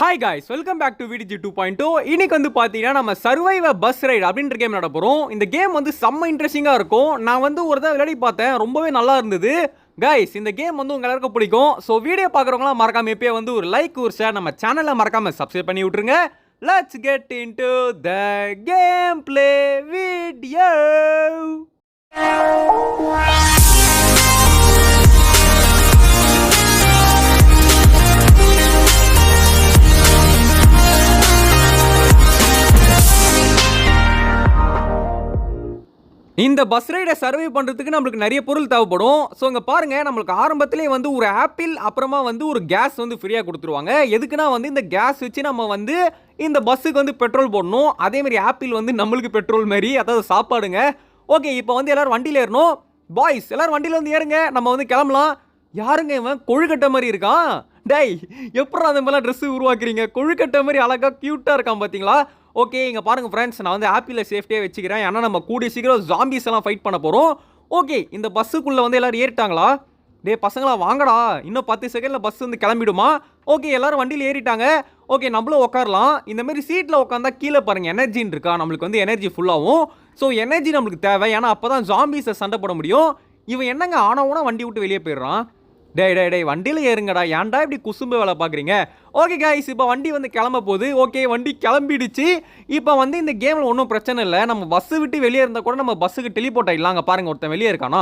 Hi guys, welcome back to VDG 2.2. இன்னைக்கு வந்து பார்த்தீங்கன்னா நம்ம சர்வைவ் பஸ் ரைடு அப்படின்ற கேம் நட போகிறோம். இந்த கேம் வந்து செம்ம இன்ட்ரெஸ்டிங்காக இருக்கும். நான் வந்து ஒரு தான் விளையாடி பார்த்தேன், ரொம்பவே நல்லா இருந்தது. கைஸ், இந்த கேம் வந்து உங்க எல்லாருக்கும் பிடிக்கும். ஸோ வீடியோ பார்க்குறவங்களாம் மறக்காம எப்பயே வந்து ஒரு லைக் ஒரு ஷேர், நம்ம சேனலை மறக்காம சப்ஸ்கிரைப் பண்ணி விட்டுருங்க. Let's get into the game play video. இந்த பஸ் ரைடை சர்வை பண்ணுறதுக்கு நம்மளுக்கு நிறைய பொருள் தேவைப்படும். ஸோ இங்கே பாருங்கள், நம்மளுக்கு ஆரம்பத்திலே வந்து ஒரு ஆப்பிள், அப்புறமா வந்து ஒரு கேஸ் வந்து ஃப்ரீயாக கொடுத்துருவாங்க. எதுக்குன்னா வந்து இந்த கேஸ் வச்சு நம்ம வந்து இந்த பஸ்ஸுக்கு வந்து பெட்ரோல் போடணும். அதேமாதிரி ஆப்பிள் வந்து நம்மளுக்கு பெட்ரோல் மாதிரி, அதாவது சாப்பாடுங்க. ஓகே, இப்போ வந்து எல்லோரும் வண்டியில் ஏறணும். பாய்ஸ் எல்லோரும் வண்டியில் வந்து ஏறுங்க, நம்ம வந்து கிளம்பலாம். யாருங்க இவன் கொழுக்கட்டை மாதிரி இருக்கான்? டேய், எப்பறம் அந்த மாதிரிலாம் ட்ரெஸ்ஸு உருவாக்குறீங்க? கொழுக்கட்டை மாதிரி அழகாக க்யூட்டாக இருக்கான் பார்த்தீங்களா? ஓகே, இங்கே பாருங்கள் ஃப்ரெண்ட்ஸ், நான் வந்து ஆப்பிளில் சேஃப்டியாக வச்சுக்கிறேன். ஏன்னா நம்ம கூடிய சீக்கிரம் ஜாம்பிஸ் எல்லாம் ஃபைட் பண்ண போகிறோம். ஓகே, இந்த பஸ்ஸுக்குள்ளே வந்து எல்லோரும் ஏறிட்டாங்களா? டே பசங்களா வாங்கடா, இன்னும் 10 செகண்டில் பஸ் வந்து கிளம்பிடுமா? ஓகே, எல்லோரும் வண்டியில் ஏறிட்டாங்க. ஓகே, நம்மளும் உட்காரலாம். இந்தமாரி சீட்டில் உட்காந்தா கீழே பாருங்கள் எனர்ஜின்னு இருக்கா, நம்மளுக்கு வந்து எனர்ஜி ஃபுல்லாகும். ஸோ எனர்ஜி நம்மளுக்கு தேவை, ஏன்னா அப்போ தான் ஜாம்பிஸை சண்டை போட முடியும். இவன் என்னங்க ஆனவனா வண்டி விட்டு வெளியே போயிடுறான்? டேய் வண்டியில் ஏறுங்கடா, ஏன்டா இப்படி குசும்பு வேலை பார்க்குறீங்க? ஓகே கைஸ், இப்போ வண்டி வந்து கிளம்ப போகுது. ஓகே, வண்டி கிளம்பிடுச்சு. இப்போ வந்து இந்த கேமில் ஒன்றும் பிரச்சனை இல்லை. நம்ம பஸ்ஸு விட்டு வெளியே இருந்தால் கூட நம்ம பஸ்ஸுக்கு டெலிபோர்ட் ஆகிடலாம். அங்கே பாருங்கள், ஒருத்தன் வெளியே இருக்கானா?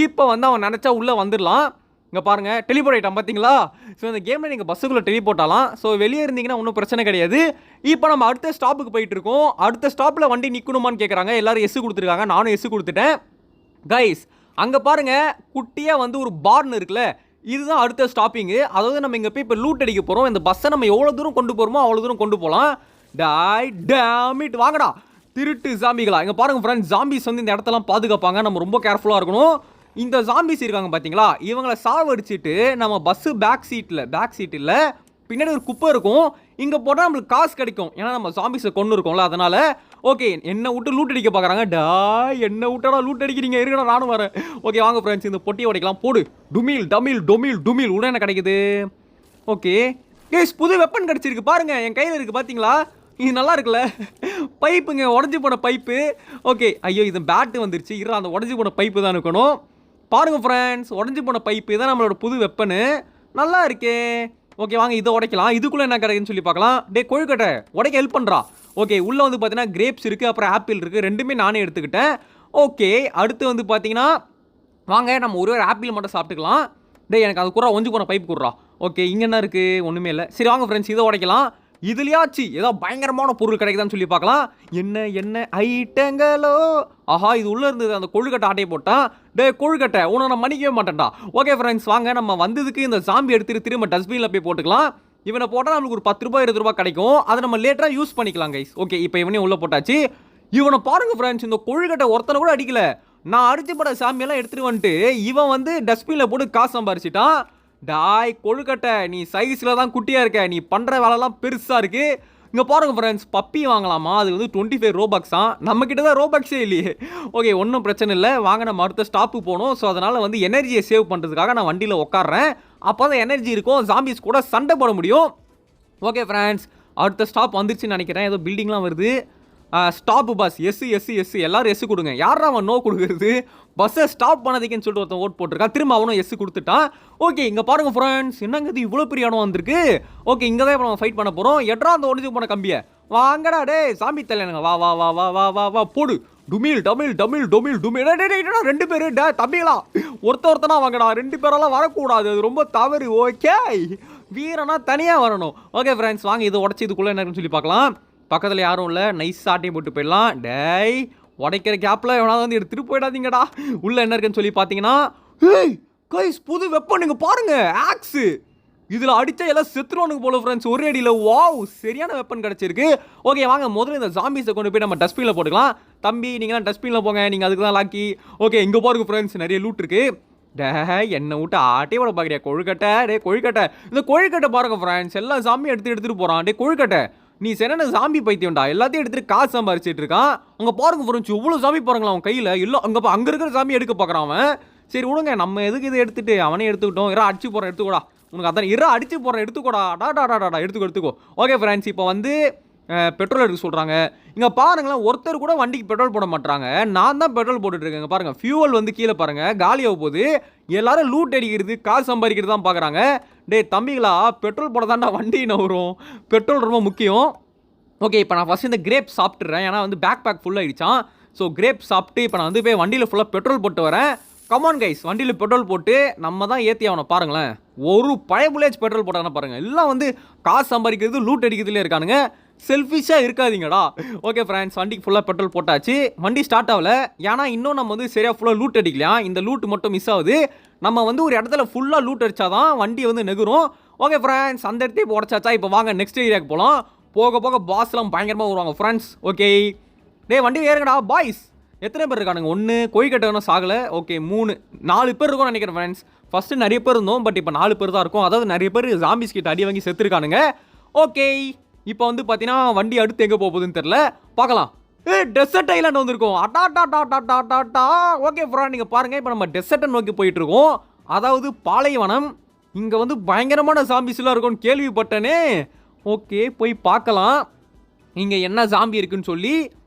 இப்போ வந்து அவன் நினச்சா உள்ளே வந்துடலாம். இங்கே பாருங்கள், டெலிபோர்ட் ஆகிட்டான் பார்த்தீங்களா? ஸோ இந்த கேமில் நீங்கள் பஸ்ஸுக்குள்ளே டெலிபோர்ட் ஆகலாம். ஸோ வெளியே இருந்தீங்கன்னா ஒன்றும் பிரச்சனை கிடையாது. இப்போ நம்ம அடுத்த ஸ்டாப்புக்கு போயிட்டு இருக்கோம். அடுத்த ஸ்டாப்பில் வண்டி நிற்கணுமான்னு கேட்குறாங்க. எல்லோரும் எஸ் கொடுத்துருக்காங்க, நானும் எஸ் கொடுத்துட்டேன். கைஸ், அங்கே பாருங்கள், குட்டியாக வந்து ஒரு பார்ன் இருக்குல்ல, இதுதான் அடுத்த ஸ்டாப்பிங்கு. அதாவது நம்ம இங்கே போய் இப்போ லூட் அடிக்க போகிறோம். இந்த பஸ்ஸை நம்ம எவ்வளோ தூரம் கொண்டு போகிறோமோ அவ்வளோ தூரம் கொண்டு போகலாம். டேமிட் வாங்கடா திருட்டு ஜாம்பிகளா. இங்கே பாருங்கள் ஃப்ரெண்ட்ஸ், ஜாம்பிஸ் வந்து இந்த இடத்தெல்லாம் பாதுகாப்பாங்க. நம்ம ரொம்ப கேர்ஃபுல்லாக இருக்கணும். இந்த ஜாம்பிஸ் இருக்காங்க பார்த்தீங்களா, இவங்களை சாவடிச்சிட்டு நம்ம பஸ்ஸு பேக் சீட்டில் பின்னாடி ஒரு குப்பை இருக்கும். இங்கே போட்டால் நம்மளுக்கு காசு கிடைக்கும், ஏன்னா நம்ம ஜாம்பிஸை கொண்டு இருக்கோம்ல, அதனால். ஓகே, என்னை விட்டு லூட் அடிக்க பார்க்குறாங்க. என்னை விட்டடா லூட் அடிக்கிறீங்க, இருக்கடா நானும் வரேன். ஓகே வாங்க ஃப்ரெண்ட்ஸ், இந்த பொட்டியை உடைக்கலாம். போடு, டுமில் டமில் டொமில் டுமில். உடனே என்ன கிடைக்குது? ஓகே கேஸ், புது வெப்பன் கிடச்சிருக்கு பாருங்கள், என் கையில் இருக்குது பார்த்தீங்களா? இது நல்லா இருக்குல்ல? பைப்புங்க, உடஞ்சி போன பைப்பு. ஓகே, ஐயோ இது பேட்டு வந்துருச்சு. இரு, அந்த உடஞ்சி போன பைப்பு தான் இருக்கணும். பாருங்கள் ஃப்ரெண்ட்ஸ், உடஞ்சி போன பைப்பு இதான் நம்மளோட புது வெப்பனு. நல்லா இருக்கே. ஓகே வாங்க, இதை உடைக்கலாம். இதுக்குள்ளே என்ன கிடைக்குன்னு சொல்லி பார்க்கலாம். டே கொழுக்கட்டை உடைக்க ஹெல்ப் பண்ணுறா. ஓகே, உள்ளே வந்து பார்த்தீங்கன்னா கிரேப்ஸ் இருக்குது, அப்புறம் ஆப்பிள் இருக்குது. ரெண்டுமே நானே எடுத்துக்கிட்டேன். ஓகே, அடுத்து வந்து பார்த்தீங்கன்னா வாங்க நம்ம ஒரு ஆப்பிள் மட்டும் சாப்பிட்டுக்கலாம். டே எனக்கு அது குறா, ஒஞ்சி போன பைப் குடுறா. ஓகே, இங்கே என்ன இருக்குது? ஒன்றுமே இல்லை. சரி வாங்க ஃப்ரெண்ட்ஸ், இதை உடைக்கலாம். இதுலையாச்சு ஏதோ பயங்கரமான பொருள் கிடைக்குதான்னு சொல்லி பார்க்கலாம். என்ன ஐட்டங்களோ. ஆஹா, இது உள்ளே இருந்தது அந்த கொழுக்கட்டை ஆட்டையை போட்டான். டே கொழுக்கட்டை, உன்னை நான் மன்னிக்கவே மாட்டேன்டா. ஓகே ஃப்ரெண்ட்ஸ், வாங்க நம்ம வந்ததுக்கு இந்த சாம்பி எடுத்துட்டு திரும்ப டஸ்ட்பினில் போய் போட்டுக்கலாம். இவனை போட்டால் நம்மளுக்கு ஒரு 10 ரூபாய் 20 ரூபாய் கிடைக்கும். அதை நம்ம லேட்டராக யூஸ் பண்ணிக்கலாம் கைஸ். ஓகே, இப்போ இவனையும் உள்ளே போட்டாச்சு. இவனை பாருங்க ஃப்ரெண்ட்ஸ், இந்த கொழுக்கட்டை ஒருத்தனை கூட அடிக்கல. நான் அடிச்சு போட சாமியெல்லாம் எடுத்துகிட்டு வந்துட்டு இவன் வந்து டஸ்ட்பினில் போட்டு காசு சம்பாரிச்சிட்டான். டாய் கொழுக்கட்டை, நீ சைஸில் தான் குட்டியாக இருக்க, நீ பண்ணுற வேலைலாம் பெருசாக இருக்குது. இங்கே பாருங்க ஃப்ரெண்ட்ஸ், பப்பி வாங்கலாமா? அது வந்து 25 ரோபக்ஸ் தான். நம்மக்கிட்ட தான் ரோபக்ஸே இல்லையே. ஓகே, ஒன்றும் பிரச்சனை இல்லை. வாங்க நம்ம அடுத்த ஸ்டாப்புக்கு போகணும். ஸோ அதனால் வந்து எனர்ஜியை சேவ் பண்ணுறதுக்காக நான் வண்டியில் உட்காடுறேன். அப்போ தான் எனர்ஜி இருக்கும், ஜாம்பிஸ் கூட சண்டை போட முடியும். ஓகே ஃப்ரெண்ட்ஸ், அடுத்த ஸ்டாப் வந்துருச்சுன்னு நினைக்கிறேன். ஏதோ பில்டிங்லாம் வருது. ஸ்டாப்பு பஸ், எஸ் எல்லாரும் எஸ் கொடுங்க. யாரா அவன் நோ கொடுக்குறது? பஸ்ஸை ஸ்டாப் பண்ணதுக்குன்னு சொல்லிட்டு ஒருத்தன் ஓட் போட்டிருக்கான். திரும்ப அவனும் எஸ் கொடுத்துட்டான். ஓகே, இங்கே பாருங்கள் ஃப்ரெண்ட்ஸ், என்னங்க இது இவ்வளோ பெரிய இடம் வந்திருக்கு. ஓகே, இங்கே தான் இப்போ நம்ம ஃபைட் பண்ண போகிறோம். எட்ரா அந்த ஒடிஞ்சு போன கம்பியை வாங்கடா. டே சாமி தலைங்க, வா வா வா வா வா வா வா போடு. டுமில் டமில் டமில் டொமில் டுமில். 2 பேர் தம்பிகளா, ஒருத்தனா வாங்கடா. 2 பேரெல்லாம் வரக்கூடாது, அது ரொம்ப தவறு. ஓகே, வீரனா தனியாக வரணும். ஓகே ஃப்ரெண்ட்ஸ், வாங்க இதை உடச்சி இதுக்குள்ளே என்னன்னு சொல்லி பார்க்கலாம். பக்கத்தில் யாரும் இல்லை, நைஸ் ஆட்டையும் போட்டு போயிடலாம். டேய் உடைக்கிற கேப்பில் எவனாவது வந்து எடுத்துகிட்டு போயிடாதீங்கடா. உள்ளே என்ன இருக்குன்னு சொல்லி பார்த்தீங்கன்னா, ஏய் கைஸ், புது வெப்பன் நீங்கள் பாருங்கள், ஆக்ஸு. இதில் அடித்தா எல்லாம் செத்துருவானுங்க போல ஃப்ரெண்ட்ஸ், ஒரே அடியில். வாவ், சரியான வெப்பன் கிடச்சிருக்கு. ஓகே வாங்க, முதல்ல இந்த ஜாம்பிஸை கொண்டு போய் நம்ம டஸ்ட்பினில் போட்டுக்கலாம். தம்பி நீங்களாம் டஸ்ட்பினில் போங்க, நீங்கள் அதுக்கு தான் லாக்கி. ஓகே, இங்கே பாருங்க ஃப்ரெண்ட்ஸ், நிறைய லூட் இருக்குது. டே என்னை விட்டு ஆட்டையோட பார்க்குறியா கொழுக்கட்டை? டே கொழுக்கட்டை, இந்த கொழுக்கட்டை பாருங்க ஃப்ரெண்ட்ஸ், எல்லாம் ஜாம்பியும் எடுத்துகிட்டு போகிறான். டே கொழுக்கட்டை, நீ சரியான ஜாம்பி பைத்தியம்டா, எல்லாத்தையும் எடுத்துகிட்டு காசு சம்பாரிச்சிட்டு இருக்கான். அங்கே பாருங்க ஃப்ரெண்ட்ஸ், இவ்வளோ ஜாம்பி பாருங்களா அவன் கையில். எல்லாம் அங்கே இருக்கிற ஜாம்பி எடுக்க பார்க்குறான் அவன். சரி விடுங்க, நம்ம எதுக்கு இதை எடுத்துகிட்டு அவனே எடுத்துக்கிட்டோம். யாரா அடிச்சு போகிறோம், எடுத்துக்கூடா. உனக்கு அதான் இறா அடிச்சு போடுறேன், எடுத்துக்கோடா, டாடா எடுத்துக்கோ. ஓகே ஃப்ரெண்ட்ஸ், இப்போ வந்து பெட்ரோல் எடுக்க சொல்கிறாங்க. இங்கே பாருங்களேன், ஒருத்தர் கூட வண்டிக்கு பெட்ரோல் போட மாட்டாங்க. நான் தான் பெட்ரோல் போட்டுட்ருக்கேங்க. பாருங்கள், ஃபியூவல் வந்து கீழே பாருங்கள் காலியாக போகுது. எல்லாரும் லூட் அடிக்கிறது, காசு சம்பாதிக்கிறது தான் பார்க்குறாங்க. டே தம்பிகளா, பெட்ரோல் போட தாண்டா வண்டி நவரும், பெட்ரோல் ரொம்ப முக்கியம். ஓகே, இப்போ நான் ஃபஸ்ட் இந்த கிரேப் சாப்பிட்டுறேன், ஏன்னா வந்து பேக் ஃபுல் ஆகிடுச்சான். ஸோ கிரேப் சாப்பிட்டு இப்போ நான் வந்து போய் வண்டியில் ஃபுல்லாக பெட்ரோல் போட்டு வரேன். கமான் கைஸ், வண்டியில் பெட்ரோல் போட்டு நம்ம தான் ஏற்றி ஆகணும். பாருங்களேன், ஒரு பழைய புள்ளையாச்சு பெட்ரோல் போட்டாங்கன்னா பாருங்கள், எல்லாம் வந்து காசு சம்பாதிக்கிறது லூட் அடிக்கிறதுலே இருக்கானுங்க. செல்ஃபிஷாக இருக்காதீங்கடா. ஓகே ஃப்ரெண்ட்ஸ், வண்டிக்கு ஃபுல்லாக பெட்ரோல் போட்டாச்சு. வண்டி ஸ்டார்ட் ஆகல, ஏன்னா இன்னும் நம்ம வந்து சரியாக ஃபுல்லாக லூட் அடிக்கலாம். இந்த லூட் மட்டும் மிஸ் ஆகுது. நம்ம வந்து ஒரு இடத்துல ஃபுல்லாக லூட் அடித்தாதான் வண்டி வந்து நெகுரும். ஓகே ஃப்ரெண்ட்ஸ், அந்த இடத்தையும் இப்போ உடச்சாச்சா. இப்போ வாங்க நெக்ஸ்ட் ஏரியாவுக்கு போகலாம். போக போக பாஸ்லாம் பயங்கரமாக வருவாங்க ஃப்ரெண்ட்ஸ். ஓகே, டே வண்டி ஏறுங்கடா பாய்ஸ். எத்தனை பேர் இருக்கானுங்க? 1 கோழிக்கட்டை சாகலை. ஓகே 3 4 பேர் இருக்கும்னு நினைக்கிறேன் ஃப்ரெண்ட்ஸ். ஃபஸ்ட்டு நிறைய பேர் இருந்தோம், பட் இப்போ 4 பேர் தான் இருக்கும். அதாவது நிறைய பேர் ஜாம்பிஸ் கிட்ட அடி வாங்கி செத்துருக்கானுங்க. ஓகே, இப்போ வந்து பார்த்தீங்கன்னா வண்டி அடுத்து எங்கே போகுதுன்னு தெரில, பார்க்கலாம். டெசர்ட் ஐலாண்ட் வந்திருக்கோம். அட்டாட்டாட்டாட்டாட்டாட்டா. ஓகே ஃப்ரெண்ட், நீங்கள் பாருங்கள், இப்போ நம்ம டெசர்ட்டை நோக்கி போயிட்டுருக்கோம். அதாவது பாலைவனம். இங்கே வந்து பயங்கரமான ஜாம்பிஸ்லாம் இருக்கும்னு கேள்விப்பட்டனே. ஓகே, போய் பார்க்கலாம் இங்கே என்ன ஜாம்பி இருக்குன்னு சொல்லி.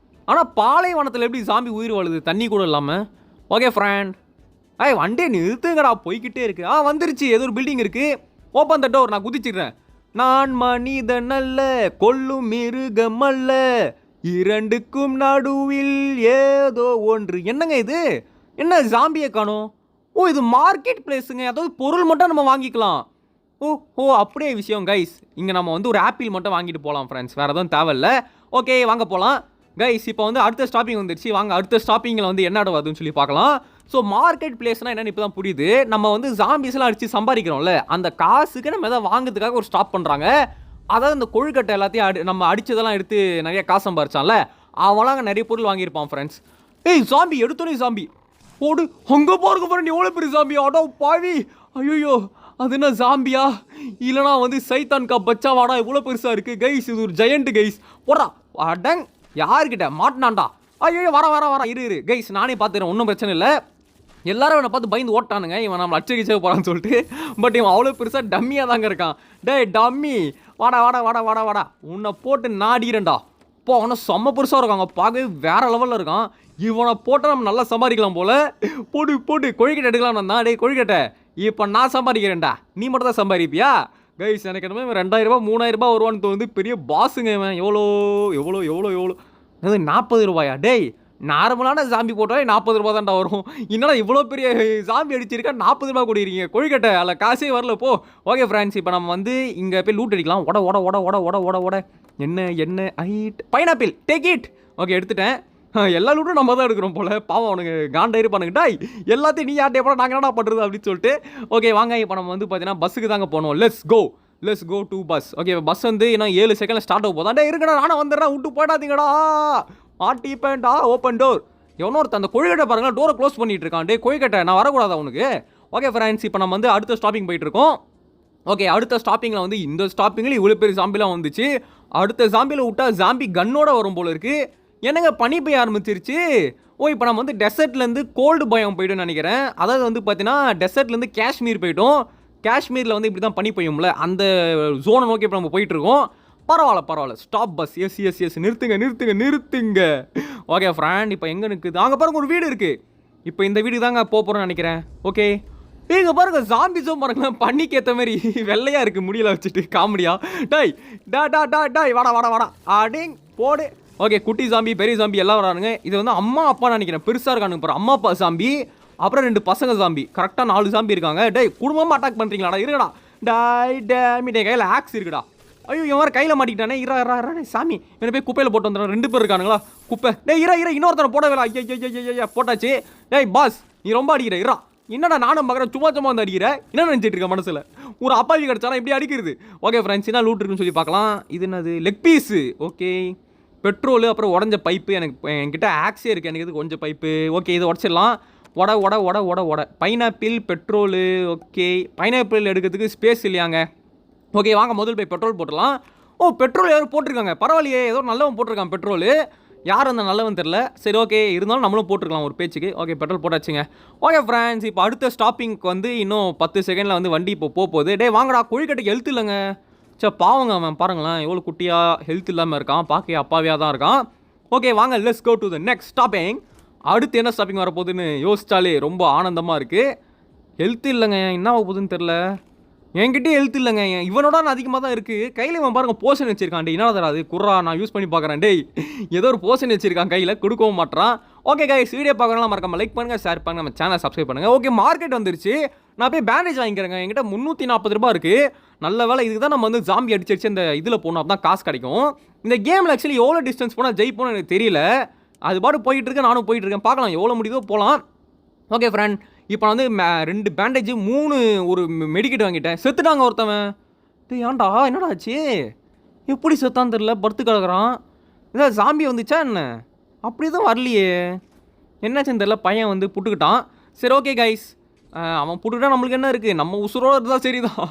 ஆனால் பாலைவனத்தில் எப்படி ஜாம்பி உயிர் வாழுது, தண்ணி கூட இல்லாமல்? ஓகே ஃப்ரெண்ட், வண்டியை நிறுத்துங்கடா, போய்கிட்டே இருக்கு. வந்துருச்சு, ஏதோ ஒரு பில்டிங் இருக்குது. ஓப்பன் த டோர், நான் குதிச்சிடுறேன். நான் மனிதன் அல்ல, கொல்லும் மிருகம் அல்ல, இரண்டுக்கும் நடுவில் ஏதோ ஒன்று. என்னங்க இது, என்ன ஜாம்பியை காணோம்? ஓ, இது மார்க்கெட் பிளேஸுங்க, அதாவது பொருள் மட்டும் நம்ம வாங்கிக்கலாம். ஓ அப்படியே விஷயம் கைஸ். இங்கே நம்ம வந்து ஒரு ஆப்பிள் மட்டும் வாங்கிட்டு போகலாம் ஃப்ரெண்ட்ஸ், வேறு எதுவும் தேவையில்ல. ஓகே வாங்க போகலாம் கைஸ். இப்போ வந்து அடுத்த ஸ்டாப்பிங் வந்துருச்சு. வாங்க அடுத்த ஸ்டாப்பிங்கில் வந்து என்ன வருதுன்னு சொல்லி பார்க்கலாம். ஸோ மார்க்கெட் பிளேஸ்னால் என்னென்னு இப்போ தான் புரியுது. நம்ம வந்து ஜாம்பிஸ்லாம் அடித்து சம்பாதிக்கிறோம்ல, அந்த காசுக்கு நம்ம எதாவது வாங்குறதுக்காக ஒரு ஸ்டாப் பண்ணுறாங்க. அதாவது இந்த கொழுக்கட்டை எல்லாத்தையும் நம்ம அடித்ததெல்லாம் எடுத்து நிறைய காசு சம்பாரிச்சான்ல, அவெல்லாம் அங்கே நிறைய பொருள் வாங்கியிருப்பான் ஃப்ரெண்ட்ஸ். ஜாம்பி எடுத்தோன்னே ஜாம்பி போடு, அங்கே பாருங்க ஃப்ரெண்ட், எவ்வளோ பெரிய ஜாம்பி. ஆடோ பாவி, ஐயோ அது என்ன ஜாம்பியா இல்லைனா வந்து சைத்தான் கா பச்சா வாடா, இவ்வளோ பெருசாக இருக்குது கைஸ். இது ஒரு ஜெயண்ட் கைஸ். போடா அடங், யார்கிட்ட மாட்டினான்டா. ஐயோ வர இரு கைஸ், நானே பார்த்துறேன், ஒன்றும் பிரச்சனை இல்லை. எல்லாரும் இவனை பார்த்து பயந்து ஓட்டானுங்க, இவன் நம்மளை அச்சரிச்சே போகிறான்னு சொல்லிட்டு. பட் இவன் அவ்வளோ பெருசாக டம்மியாக தாங்க இருக்கான். டே டம்மி, வாடா உன்னை போட்டு நாடிக்கிறேன்டா. இப்போ அவனை செம்ம பெருசாக இருக்காங்க, பார்க்கவே வேற லெவலில் இருக்கான். இவனை போட்டால் நம்ம நல்லா சம்பாதிக்கலாம் போல. போட்டு கொழுக்கட்டை எடுக்கலாம் தான். டே கொழுக்கட்டை, இப்போ நான் சம்பாதிக்கிறேன்டா, நீ மட்டும் தான் சம்பாதிப்பியா கைஸ்? எனக்கு என்னமோ 2000 3000 வருவான்னு தோணுது. பெரிய பாஸுங்க இவன். எவ்வளோ அது 40 ரூபாயா? டேய், நார்மலான ஜாம்பி போட்டாலே 40 ரூபா தான்டா வரும். என்னடா இவ்வளோ பெரிய ஜாம்பி அடிச்சிருக்கா, 40 ரூபா கொடுக்குறீங்க கொழுக்கட்டை, அதில் காசே வரல போ. ஓகே ஃப்ரெண்ட்ஸ், இப்போ நம்ம வந்து இங்கே போய் லூட் அடிக்கலாம். ஓட என்ன பைனாப்பிள் டேக் இட். ஓகே எடுத்துட்டேன். எல்லா லூட்டும் நம்ம தான் எடுக்கிறோம் போல. பாவம் அவனுக்கு காண்டாயிரு பண்ணுங்கட்டா, எல்லாத்தையும் நீ யார்ட்டே போட நாங்கள் என்னடா பண்ணுறது அப்படின்னு சொல்லிட்டு. ஓகே வாங்க, இப்போ நம்ம வந்து பார்த்தீங்கன்னா பஸ்ஸுக்கு தாங்க போகணும். Let's go to bus. Okay, bus வந்து இன்னும் 7 செகண்டில் ஸ்டார்ட் ஆக போதான். இருக்கடா, நானும் வந்துடுறேன், விட்டு போயிடாதீங்கடா. மாட்டிப்பேன்டா, ஓப்பன் டோர். எவனோ ஒருத்தர் அந்த கொழுக்கட்டை பாருங்களா, டோரை க்ளோஸ் பண்ணிட்டு இருக்கான். டே கொழுக்கட்டை, நான் வரக்கூடாதா உனக்கு? ஓகே ஃப்ரெண்ட்ஸ், இப்போ நம்ம வந்து அடுத்த ஸ்டாப்பிங் போயிட்டு இருக்கோம். ஓகே, அடுத்த ஸ்டாப்பிங்கில் வந்து இந்த ஸ்டாப்பிங்கில் இவ்வளோ பெரிய ஜாம்பிலாம் வந்துச்சு. அடுத்த ஜாம்பியில் விட்டா ஜாம்பி கன்னோட வரும் போல இருக்குது. என்னங்க பனி பெய்ய ஆரம்பிச்சிருச்சு. இப்போ நம்ம வந்து டெசர்ட்லேருந்து கோல்டு பயம் போய்ட்டோம்னு நினைக்கிறேன். அதாவது வந்து பார்த்தீங்கன்னா டெசர்ட்லேருந்து காஷ்மீர் போய்ட்டோம். காஷ்மீரில் வந்து இப்படி தான் பனி பெய்யும்ல, அந்த ஜோனை நோக்கி இப்போ நம்ம போயிட்டுருக்கோம். பரவாயில்ல, ஸ்டாப் பஸ். எஸ் நிறுத்துங்க. ஓகே ஃப்ரெண்ட், இப்போ எங்கே நிற்குது? அங்கே பாருங்க ஒரு வீடு இருக்குது. இப்போ இந்த வீடு தாங்க போகிறோன்னு நினைக்கிறேன். ஓகே, இங்கே பாருங்க ஜாம்பிஸும் பாருங்களேன், பண்ணிக்கு ஏற்ற மாதிரி வெள்ளையாக இருக்குது, முடியல வச்சுட்டு காமெடியா. டாய் வாடா அடிங் போடு. ஓகே, குட்டி ஜாம்பி பெரிய ஜாம்பி எல்லாம் வரானுங்க. இது வந்து அம்மா அப்பா நினைக்கிறேன், பெருசாக இருக்கானுங்க பாரு, அம்மா அப்பா ஜாம்பி. அப்புறம் 2 பசங்க ஜாம்பி, கரெக்டாக 4 ஜாம்பி இருக்காங்க. டேய் குடும்பமாக அட்டாக் பண்ணுறீங்களாடா? இருக்கடா டேமி, டே கையில் ஆக்ஸ் இருக்குடா. ஐயோ இவன் கையில் மாட்டிக்கிட்டானே. இரா சாமி, இவனை போய் குப்பையில் போட்டு வந்துடுறேன். 2 பேர் இருக்கானுங்களா குப்பை. டேய் இரா இன்னொருத்தனை போட வேலை. ஐயா போட்டாச்சு. டேய் பாஸ், நீ ரொம்ப அடிக்கிற. இரா என்னடா நானும் பார்க்குறேன், சும்மா வந்து அடிக்கிற. என்ன நினச்சிட்டு இருக்க மனசில்? ஒரு அப்பாவி கிடச்சானா இப்படி அடிக்கிறது. ஓகே ஃப்ரெண்ட்ஸ், என்ன லூட் இருக்குன்னு சொல்லி பார்க்கலாம். இது என்னது? Leg piece. ஓகே, பெட்ரோலு, அப்புறம் உடஞ்ச பைப்பு. என்கிட்ட ஆக்ஸே இருக்குது, எனக்கு இது கொஞ்சம் பைப்பு. ஓகே, இது உடச்சிடலாம். ஒட பைனாப்பிள் பெட்ரோலு. ஓகே, பைனாப்பிள் எடுக்கிறதுக்கு ஸ்பேஸ் இல்லையாங்க. ஓகே வாங்க முதல் போய் பெட்ரோல் போட்டுடலாம். பெட்ரோல் யாரும் போட்டிருக்காங்க, பரவாயில்லையே, ஏதோ நல்லவன் போட்டிருக்கான் பெட்ரோலு. யார் அந்த நல்லவன் தெரில. சரி ஓகே, இருந்தாலும் நம்மளும் போட்டுருக்கலாம் ஒரு பேச்சுக்கு. ஓகே, பெட்ரோல் போட்டாச்சுங்க. ஓகே ஃப்ரெண்ட்ஸ், இப்போ அடுத்த ஸ்டாப்பிங்க்கு வந்து இன்னும் 10 செகண்டில் வந்து வண்டி இப்போ போகுது. டே வாங்கடா, கொழுக்கட்டைக்கு ஹெல்த் இல்லைங்க. சரி பாவங்க அவன், பாருங்களேன் எவ்வளோ குட்டியாக ஹெல்த் இல்லாமல் இருக்கான், பார்க்க அப்பாவியாக தான் இருக்கான். ஓகே வாங்க, let's go to the next stopping. அடுத்து என்ன ஸ்டாப்பிங் வரப்போகுதுன்னு யோசிச்சாலே ரொம்ப ஆனந்தமாக இருக்குது. ஹெல்த் இல்லைங்க, என்ன ஆக போகுதுன்னு தெரில. என்கிட்டே ஹெல்த் இல்லைங்க, இவனோட அதிகமாக தான் இருக்குது. கையில் இவன் பாருங்க போஷன் வச்சிருக்கான். டே என்ன தராது குர்ரா, நான் யூஸ் பண்ணி பார்க்குறேன். டேய் ஏதோ ஒரு போஷன் வச்சிருக்கான் கையில், கொடுக்கவும் மாட்டான். ஓகே கைஸ், வீடியோ பார்க்கறதுலாம் மறக்காம லைக் பண்ணுங்கள், ஷேர் பண்ணுங்கள், நம்ம சேனல் சப்ஸ்கிரைப் பண்ணுங்கள். ஓகே, மார்க்கெட் வந்துருச்சு. நான் போய் பேண்டேஜ் வாங்கிக்கிறேங்க. என்கிட்ட 340 ரூபா இருக்குது. நல்ல வேலை, இதுக்கு தான் நம்ம வந்து ஜாம்பி அடிச்சிருச்சு இந்த இதில் போகணும், அப்போ தான் காசு கிடைக்கும். இந்த கேமில் ஆக்சுவலி எவ்வளோ டிஸ்டன்ஸ் போனால் ஜெயிப்போன்னு எனக்கு தெரியல. அது பாட்டு போயிட்டு இருக்கேன், நானும் போயிட்டு இருக்கேன். பார்க்கலாம் எவ்வளோ முடியுதோ போகலாம். ஓகே ஃப்ரெண்ட், இப்போ நான் வந்து 2 பேண்டேஜ் 3 ஒரு மெடிக்கெட் வாங்கிட்டேன். செத்துட்டாங்க ஒருத்தவன். ஏன்டா என்னடா ஆச்சு, எப்படி செத்தான்னு தெரில, படுத்து கிடக்குறான். இதான் ஜாம்பி வந்துச்சா என்ன? அப்படி தான் வரலையே, என்னாச்சுன்னு தெரில. பையன் வந்து புட்டுக்கிட்டான். சரி ஓகே கைஸ், அவன் புட்டுக்கிட்டா நம்மளுக்கு என்ன இருக்குது, நம்ம உசுரோடு இருந்தால் சரி தான்.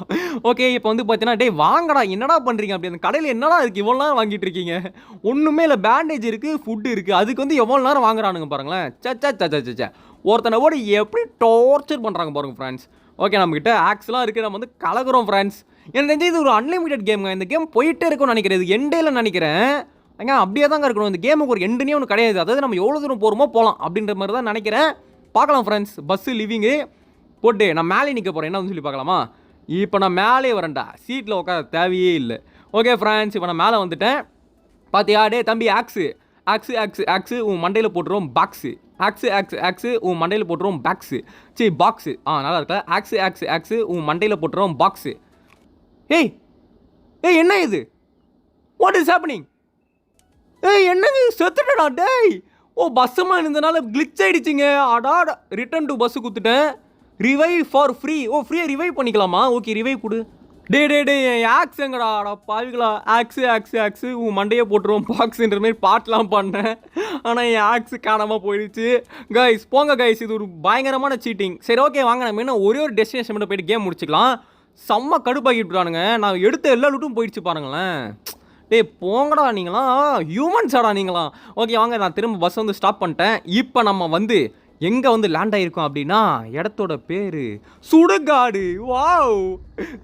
ஓகே, இப்போ வந்து பார்த்தீங்கன்னா டே வாங்கடா, என்னடா பண்ணுறீங்க அப்படி, அந்த கடையில் என்னடா இருக்குது இவ்வளோ நேரம் வாங்கிட்டு இருக்கீங்க? ஒன்றுமே இல்லை, பேண்டேஜ் இருக்குது, ஃபுட்டு இருக்குது, அதுக்கு வந்து எவ்வளோ நேரம் வாங்குறானுங்க பாருங்களேன். சச்சா ஒருத்தனை கூட எப்படி டார்ச்சர் பண்ணுறாங்க பாருங்கள் ஃப்ரெண்ட்ஸ். ஓகே, நம்மக்கிட்ட ஆக்ஸ்லாம் இருக்குது, நம்ம வந்து கலக்குறோம் ஃப்ரெண்ட்ஸ். எனக்கு தெரிஞ்சு இது ஒரு அன்லிமிட்டட் கேமுங்க. இந்த கேம் போயிட்டே இருக்கும்னு நினைக்கிறேன். இது எண்டேல நினைக்கிறேன். ஏங்க அப்படியே தாங்க இருக்கணும். இந்த கேமுக்கு ஒரு எண்டுனே ஒன்று கிடையாது. அதாவது நம்ம எவ்வளோ தூரம் போகிறோமோ போகலாம் அப்படின்ற மாதிரி தான் நினைக்கிறேன். பார்க்கலாம் ஃப்ரெண்ட்ஸ். பஸ்ஸு லிவிங்கு போட்டு நான் மேலே நிற்க போகிறேன், என்ன சொல்லி பார்க்கலாமா? இப்போ நான் மேலே வரேன்டா, சீட்டில் உட்கார தேவையே இல்லை. ஓகே ஃப்ரெண்ட்ஸ், இப்போ நான் மேலே வந்துட்டேன். பார்த்தியா டே தம்பி, ஆக்ஸு ஆக்ஸு ஆக்ஸு ஆக்ஸு உன் மண்டையில் போட்டுருவோம் பாக்ஸு. ஆக்ஸு ஆக்ஸு ஆக்ஸு உன் மண்டையில் போட்டுருவோம் பாக்ஸு. சரி பாக்ஸு, நல்லா இருக்கல. ஆக்ஸு ஆக்ஸு ஆக்ஸு உன் மண்டையில் போட்டுருவோம் பாக்ஸு. ஏய் ஏய் என்ன இது, வாட் இஸ் ஹேப்பனிங்? ஏய் என்னங்க செத்துட்டடா டேய். ஓ பஸ்ஸுமா இருந்தனால கிளிச் ஆகிடுச்சிங்க. அடாடா, ரிட்டன் டு பஸ்ஸு கொடுத்துட்டேன். Revive for free. ஓ ஃப்ரீயாக ரிவைவ் பண்ணிக்கலாமா? ஓகே ரிவைவ் கொடு. டே ஆக்ஸ் எங்கடா? பாவிகளா, ஆக்ஸு ஆக்ஸு ஆக்ஸு உன் மண்டையை போட்டுருவோம் பாக்ஸுன்ற மாதிரி பாட்டெலாம் பண்ணேன். ஆனால் என் ஆக்ஸு காணாமல் போயிடுச்சு. கைஸ் போங்க கைஸ், இது ஒரு பயங்கரமான சீட்டிங். சரி ஓகே வாங்க, நம்ம என்ன ஒரே ஒரு டெஸ்டினேஷன் மட்டும் போயிட்டு கேம் முடிச்சிக்கலாம். செம்ம கடுப்பாக்கி விட்டுறானுங்க. நான் எடுத்த எல்லா லூட்டும் போயிடுச்சு பாருங்களேன். டே போங்கடா, நீங்களாம் ஹியூமன்ஸாடா நீங்களாம். ஓகே வாங்க, நான் திரும்ப பஸ் வந்து ஸ்டாப் பண்ணிட்டேன். இப்போ நம்ம வந்து எங்கே வந்து லேண்ட் ஆகிருக்கோம் அப்படின்னா, இடத்தோட பேர் சுடுகாடு. வாவ்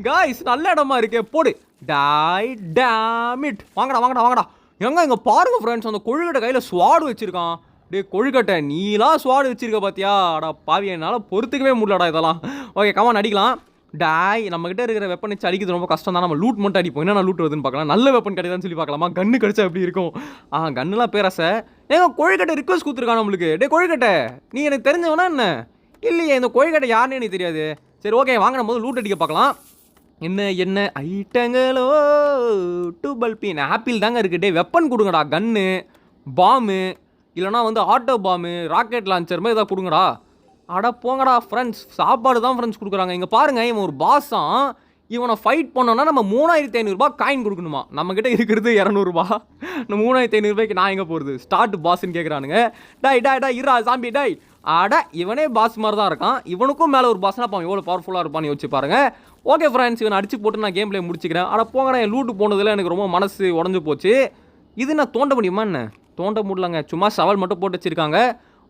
காய்ஸ், நல்ல இடமா இருக்கே. போடு டாய் டேமிட். வாங்கடா. இங்கே பாருங்க ஃப்ரெண்ட்ஸ், அந்த கொழுக்கட்டை கையில் ஸ்வாடு வச்சுருக்கான். டே கொழுக்கட்டை, நீலாம் ஸ்வாடு வச்சுருக்க பார்த்தியா? அடா பாவி, என்னால் பொறுத்துக்கவே முடியலடா இதெல்லாம். ஓகே கமான் அடிக்கலாம். டாய், நம்மகிட்ட இருக்கிற வெப்பன் வச்சு அடிக்கிறது ரொம்ப கஷ்டம் தான். நம்ம லூட் மட்டும் அடிப்போம். என்ன லூட் வருதுன்னு பார்க்கலாம். நல்ல வெப்பன் கிடையாதுன்னு சொல்லி பார்க்கலாமா? கன்று கிடைச்சா எப்படி இருக்கும்? கன்னுலாம் பேராசை. ஏங்க கொழுக்கட்டை ரிக்வஸ்ட் கொடுத்துருக்கான் நம்மளுக்கு. டே கொழுக்கட்டை, நீ எனக்கு தெரிஞ்சவனா என்ன? இல்லையே, இந்த கொழுக்கட்டை யாருன்னு எனக்கு தெரியாது. சரி ஓகே வாங்க, நம்ம லூட் அடிக்க பார்க்கலாம். என்ன ஐட்டங்களோ டூபல் பீன் ஆப்பிள் தாங்க இருக்குது. டே வெப்பன் கொடுங்கடா, கன்னு பாம்பு இல்லைனா வந்து ஆட்டோ பாம்பு ராக்கெட் லான்ச்சர் மாதிரி ஏதாவது கொடுங்கடா. அட போங்கடா ஃப்ரெண்ட்ஸ், சாப்பாடு தான் ஃப்ரெண்ட்ஸ் கொடுக்குறாங்க. இங்கே பாருங்கள், இவன் ஒரு பாஸான். இவனை ஃபைட் பண்ணோன்னா நம்ம 3500 காயின் கொடுக்கணுமா? நம்மக்கிட்ட இருக்கிறது 200 ரூபா. இந்த 3500 நான் எங்கே போகிறது? ஸ்டார்ட் பாஸ்ன்னு கேட்குறானுங்க. டாய் இருடா சாம்பி டாய். இவனே பாஸ் மாதிரி தான் இருக்கான். இவனுக்கும் மேலே ஒரு பாஸ்னா அப்போ எவ்வளோ பவர்ஃபுல்லாக இருப்பான்னு யோசிச்சு பாருங்க. ஓகே ஃப்ரெண்ட்ஸ், இவனை அடிச்சு போட்டு நான் கேம் பிளே முடிச்சுக்கிறேன். போங்கடா, என் லூட்டு போனதில் எனக்கு ரொம்ப மனசு உடஞ்சி போச்சு. இது நான் தோண்ட முடியுமா என்ன? தோண்ட முடியலங்க, சும்மா சவால் மட்டும் போட்டு வச்சிருக்காங்க.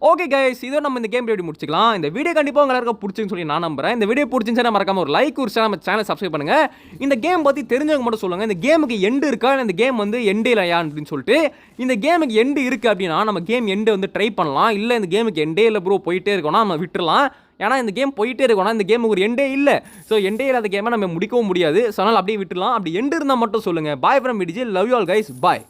ஓகே கைஸ், இதோ நம்ம இந்த கேம் எப்படி முடிச்சிக்கலாம். இந்த வீடியோ கண்டிப்பாக உங்களுக்கு பிடிச்சின்னு சொல்லி நான் நம்புறேன். இந்த வீடியோ பிடிச்சிருந்துச்சுன்னா மறக்காம ஒரு லைக், ஒரு நம்ம சேனல் சப்ஸ்கிரைப் பண்ணுங்க. இந்த கேம் பற்றி தெரிஞ்சவங்க மட்டும் சொல்லுங்க. இந்த கேமுக்கு எண்டு இருக்கா, இந்த கேம் வந்து எண்டு இல்லையா அப்படின்னு சொல்லிட்டு. இந்த கேமுக்கு எண்டு இருக்குது அப்படின்னா நம்ம கேம் எண்டு வந்து ட்ரை பண்ணலாம். இல்லை இந்த கேமுக்கு எண்டே இல்லை ப்ரோ, போயிட்டே இருக்கோம்னா நம்ம விட்டுறலாம். ஏன்னா இந்த கேம் போயிட்டே இருக்கோம்னா இந்த கேமுக்கு ஒரு எண்டே இல்லை. ஸோ எண்டே இல்லாத கேமை நம்ம முடிக்கவும் முடியாது. ஸோ அதனால் அப்படியே விட்டுலாம். அப்படி எண்டு இருந்தால் மட்டும் சொல்லுங்கள். Bye from VDG, love you all guys, bye.